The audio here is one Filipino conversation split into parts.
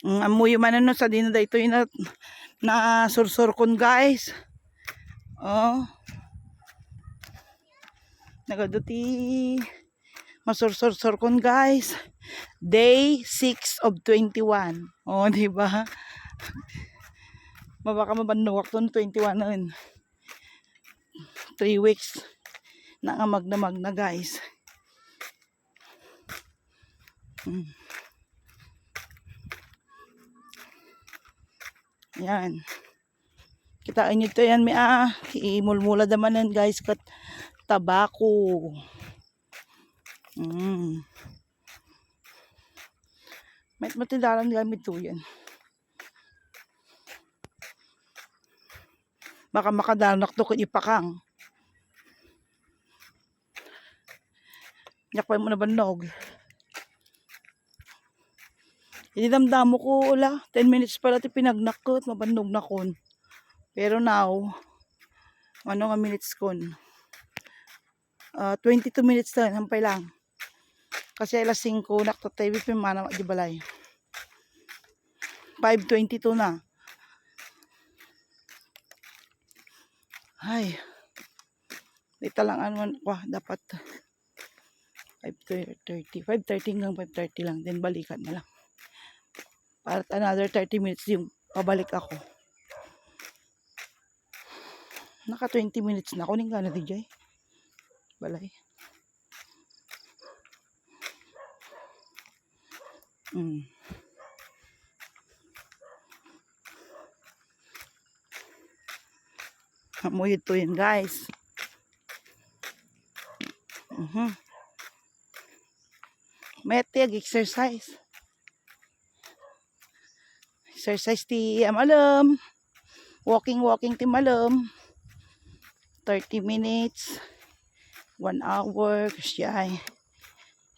Amoy man ano sa dino da ito yung na sursur kon guys. Oh. Nagaduti masursur kon guys. Day 6 of 21. Oh, di ba? Mabaka mabanduwak ton 21 na rin. 3 weeks na nga magdamag na guys. Yan. Kitaan nyo to yan, imulmula damanan guys, kat tabako. May matidalan gamit to yan. Baka makadanak to kung ipakang. Yakpay mo na banog. Ididamdamo ko ula. 10 minutes pala ito pinagnakot. Mabanog na kon. Pero now, ano nga minutes kon? 22 minutes na. Hampay lang. Kasi alas 5 naktatay. Pimana di balay. 5:22 na. Ay. Dito lang ano ko dapat 5:30 hanggang 5:30 lang. Then balikan na lang. Para another 30 minutes yung pabalik ako. Naka 20 minutes na. Kunin ka na DJ. Balay. Amoy ito yun guys. Metiag exercise. Exercise ti malam. Walking ti malam. 30 minutes. 1 hour. Kasi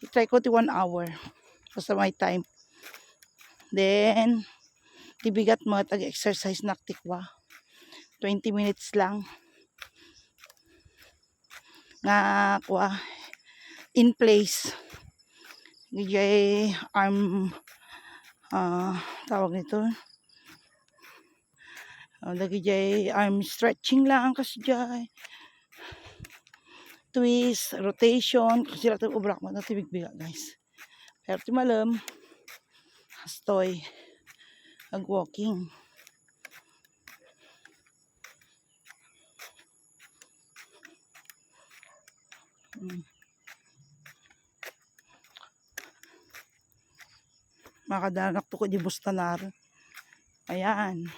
i-try ko ti 1 hour. Basta may time. Then, tibigat mo tag-exercise naktikwa. 20 minutes lang. Nga kwa in place. Gijay arm tawag nito. Lagi jay arm stretching lang kasi jay. Twist, rotation, kasi lahat ubrak mo natibig-biga guys. Pero ti malam hastoy ag-walking. Makadanak to ko di bustanar. Ayan.